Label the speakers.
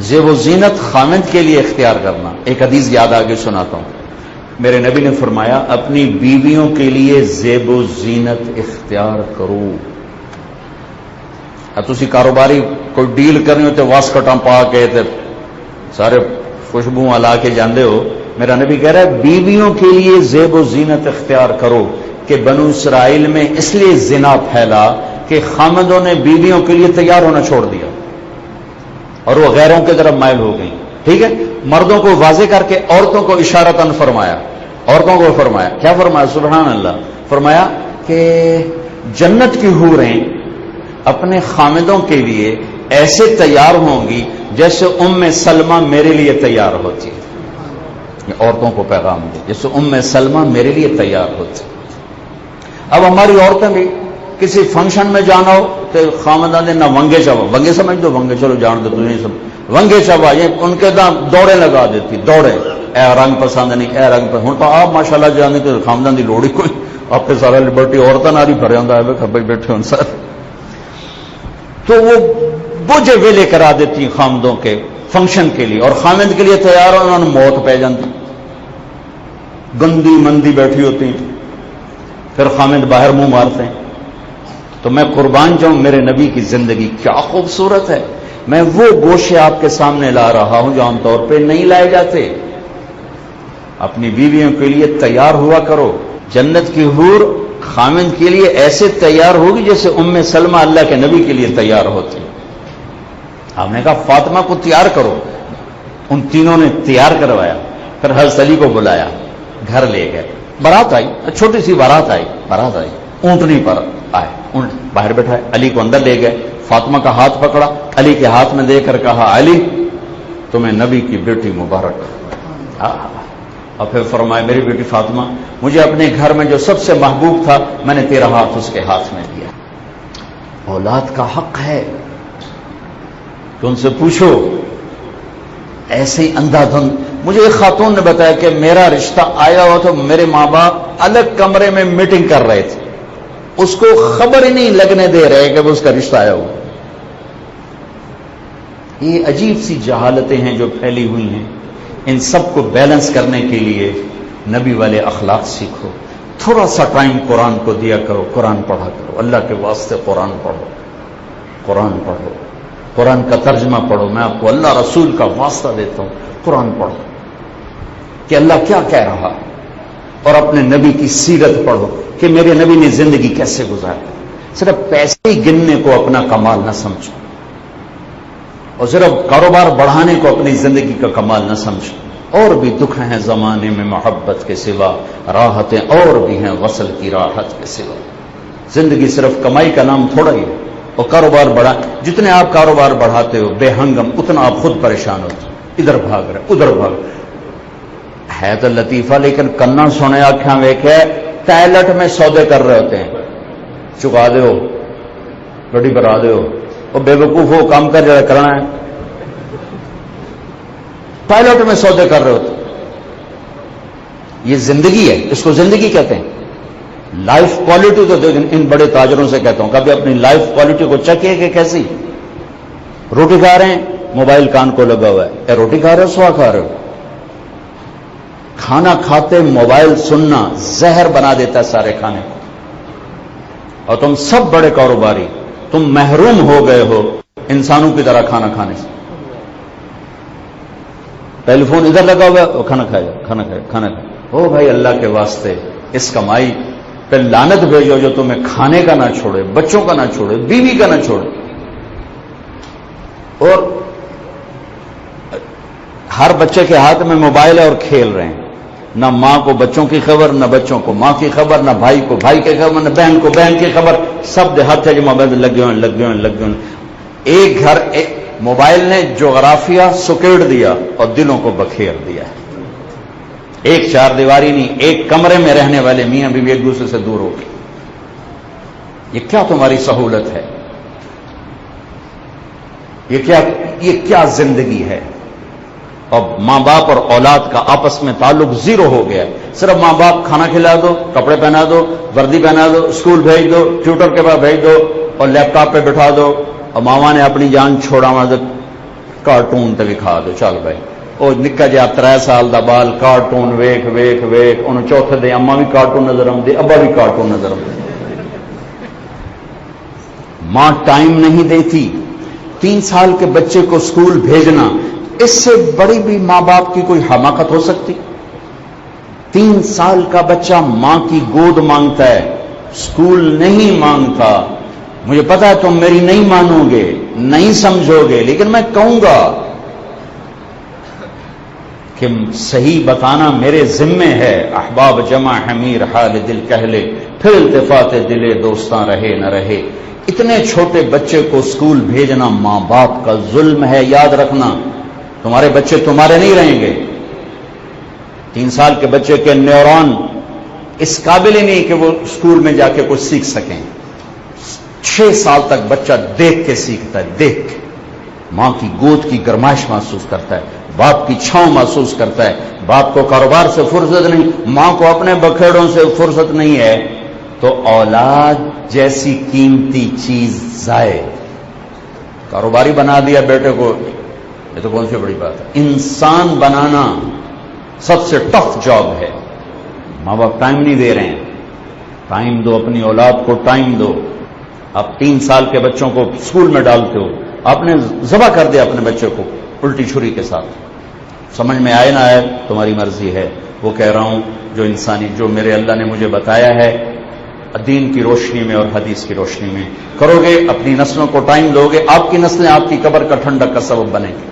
Speaker 1: زیب و زینت خامد کے لیے اختیار کرنا. ایک حدیث یاد آگے سناتا ہوں. میرے نبی نے فرمایا اپنی بیویوں کے لیے زیب و زینت اختیار کرو. اب تسی کاروباری کوئی ڈیل کرنی ہوتے واسکٹاں پا کے تے سارے خوشبو لا کے جاندے ہو. میرا نبی کہہ رہا ہے بیویوں کے لیے زیب و زینت اختیار کرو کہ بنو اسرائیل میں اس لیے زنا پھیلا کہ خامدوں نے بیویوں کے لیے تیار ہونا چھوڑ دیا اور وہ غیروں کی طرف مائل ہو گئی. ٹھیک ہے, مردوں کو واضح کر کے عورتوں کو اشارتاً فرمایا. عورتوں کو فرمایا, کیا فرمایا؟ سبحان اللہ. فرمایا کہ جنت کی حوریں اپنے خامدوں کے لیے ایسے تیار ہوں گی جیسے ام سلمہ میرے لیے تیار ہوتی ہے. یہ عورتوں کو پیغام دے, جیسے ام سلمہ میرے لیے تیار ہوتی. اب ہماری عورتیں بھی کسی فنکشن میں جانا ہو تو خامدان دے نہ ونگے چوا, ونگے سمجھ دو, ونگے چلو جان دو تجھے سب ونگے چوا, یہ ان کے دام دوڑے لگا دیتی, دوڑے اے رنگ پسند نہیں, اے رنگ پسند. ہوں تو آپ ماشاءاللہ جانے کہ خامدان دی لوڑی کوئی آپ کے سارا لبرٹی عورتیں ناری بھرے ہوں ہے کھبے بیٹھے ہوں سر. تو وہ بوجھے ویلے کرا دیتی خامدوں کے فنکشن کے لیے, اور خامد کے لیے تیار ہو, انہوں نے موت پہ جاتی, گندی مندی بیٹھی ہوتی ہیں, پھر خامد باہر منہ مارتے ہیں. تو میں قربان جاؤں, میرے نبی کی زندگی کیا خوبصورت ہے. میں وہ گوشے آپ کے سامنے لا رہا ہوں جو عام طور پہ نہیں لائے جاتے. اپنی بیویوں کے لیے تیار ہوا کرو. جنت کی حور خامد کے لیے ایسے تیار ہوگی جیسے ام سلمہ اللہ کے نبی کے لیے تیار ہوتی. ہم نے کہا فاطمہ کو تیار کرو. ان تینوں نے تیار کروایا, پھر حضرت علی کو بلایا, گھر لے گئے. بارات آئی, چھوٹی سی بارات آئی, اونٹنی پر آئے, اونٹ باہر بیٹھائے, علی کو اندر لے گئے, فاطمہ کا ہاتھ پکڑا, علی کے ہاتھ میں دے کر کہا علی تمہیں نبی کی بیٹی مبارک. اور پھر فرمایا میری بیٹی فاطمہ مجھے اپنے گھر میں جو سب سے محبوب تھا میں نے تیرا ہاتھ اس کے ہاتھ میں دیا. اولاد کا حق ہے کہ ان سے پوچھو. ایسے ہی اندھا دھند. مجھے ایک خاتون نے بتایا کہ میرا رشتہ آیا ہوا تو میرے ماں باپ الگ کمرے میں میٹنگ کر رہے تھے, اس کو خبر ہی نہیں لگنے دے رہے کہ وہ اس کا رشتہ آیا ہوا. یہ عجیب سی جہالتیں ہیں جو پھیلی ہوئی ہیں. ان سب کو بیلنس کرنے کے لیے نبی والے اخلاق سیکھو. تھوڑا سا ٹائم قرآن کو دیا کرو, قرآن پڑھا کرو. اللہ کے واسطے قرآن پڑھو, قرآن پڑھو, قرآن کا ترجمہ پڑھو. میں آپ کو اللہ رسول کا واسطہ دیتا ہوں, قرآن پڑھو کہ اللہ کیا کہہ رہا, اور اپنے نبی کی سیرت پڑھو کہ میرے نبی نے زندگی کیسے گزاری. صرف پیسے ہی گننے کو اپنا کمال نہ سمجھو, اور صرف کاروبار بڑھانے کو اپنی زندگی کا کمال نہ سمجھو. اور بھی دکھ ہیں زمانے میں محبت کے سوا, راحتیں اور بھی ہیں وصل کی راحت کے سوا. زندگی صرف کمائی کا نام تھوڑا ہی ہے. اور کاروبار بڑھا, جتنے آپ کاروبار بڑھاتے ہو بے ہنگم اتنا آپ خود پریشان ہوتے, ادھر بھاگ رہے ادھر بھاگ. ہے تو لطیفہ لیکن کنا سونے آنکھاں ویکھے ٹائلٹ میں سودے کر رہے ہوتے ہیں. چکا دے ہو, گڈی برا دے ہو, اور بے وقوف ہو کام کر جڑا کرنا ہے. ٹائلٹ میں سودے کر رہے ہوتے. یہ زندگی ہے, اس کو زندگی کہتے ہیں. لائف کوالٹی تو ان بڑے تاجروں سے کہتا ہوں, کبھی اپنی لائف کوالٹی کو چکھیے کہ کیسی. روٹی کھا رہے ہیں, موبائل کان کو لگا ہوا ہے, اے روٹی کھا رہے ہو سوا کھا رہے ہو. کھانا کھاتے موبائل سننا زہر بنا دیتا ہے سارے کھانے کو. اور تم سب بڑے کاروباری تم محروم ہو گئے ہو انسانوں کی طرح کھانا کھانے سے. ٹیلی فون ادھر لگا ہوا ہے, کھانا کھایا کھانا کھایا کھانا کھایا. او بھائی اللہ کے واسطے اس کمائی پہ لعنت بھیجو جو تمہیں کھانے کا نہ چھوڑے, بچوں کا نہ چھوڑے, بیوی کا نہ چھوڑے. اور ہر بچے کے ہاتھ میں موبائل ہے اور کھیل رہے ہیں. نہ ماں کو بچوں کی خبر, نہ بچوں کو ماں کی خبر, نہ بھائی کو بھائی کی خبر, نہ بہن کو بہن کی خبر. سب دیہات ہے جو موبائل لگے ہوئے. ایک گھر موبائل نے جغرافیہ سکیڑ دیا اور دلوں کو بکھیر دیا. ایک چار دیواری نہیں, ایک کمرے میں رہنے والے میاں بیوی ایک دوسرے سے دور ہو گئے. یہ کیا تمہاری سہولت ہے؟ یہ کیا زندگی ہے؟ اور ماں باپ اور اولاد کا آپس میں تعلق زیرو ہو گیا. صرف ماں باپ کھانا کھلا دو, کپڑے پہنا دو, وردی پہنا دو, اسکول بھیج دو, ٹیوٹر کے پاس بھیج دو, اور لیپ ٹاپ پہ بٹھا دو, اور ماما نے اپنی جان چھوڑا. کارٹون تے وکھا دو چل بھائی وہ نکا جہا 3 سال دا بال کارٹون ویکھ ویکھ ویکھ انہوں چوتھے دے اما بھی کارٹون نظر آتے ابا بھی کارٹون نظر آتے ماں ٹائم نہیں دیتی 3 سال کے بچے کو اسکول بھیجنا اس سے بڑی بھی ماں باپ کی کوئی حماقت ہو سکتی 3 سال کا بچہ ماں کی گود مانگتا ہے اسکول نہیں مانگتا مجھے پتا ہے تم میری نہیں مانو گے نہیں سمجھو گے لیکن میں کہوں گا کہ صحیح بتانا میرے ذمے ہے احباب جمع حمیر حال دل کہہ لے پھر التفات دلے دوستاں رہے نہ رہے اتنے چھوٹے بچے کو اسکول بھیجنا ماں باپ کا ظلم ہے یاد رکھنا تمہارے بچے تمہارے نہیں رہیں گے 3 سال کے بچے کے نیورون اس قابل ہی نہیں کہ وہ اسکول میں جا کے کچھ سیکھ سکیں 6 سال تک بچہ دیکھ کے سیکھتا ہے دیکھ کے ماں کی گود کی گرمائش محسوس کرتا ہے باپ کی چھاؤں محسوس کرتا ہے باپ کو کاروبار سے فرصت نہیں ماں کو اپنے بکھیڑوں سے فرصت نہیں ہے تو اولاد جیسی قیمتی چیز ضائع کاروباری بنا دیا بیٹے کو یہ تو کون سی بڑی بات ہے انسان بنانا سب سے ٹف جاب ہے ماں باپ ٹائم نہیں دے رہے ہیں ٹائم دو اپنی اولاد کو ٹائم دو آپ 3 سال کے بچوں کو اسکول میں ڈالتے ہو آپ نے ذبح کر دیا اپنے بچے کو الٹی چھری کے ساتھ سمجھ میں آئے نہ آئے تمہاری مرضی ہے وہ کہہ رہا ہوں جو انسانی جو میرے اللہ نے مجھے بتایا ہے دین کی روشنی میں اور حدیث کی روشنی میں کرو گے اپنی نسلوں کو ٹائم دو گے آپ کی نسلیں آپ کی قبر کا ٹھنڈک کا سبب بنیں گے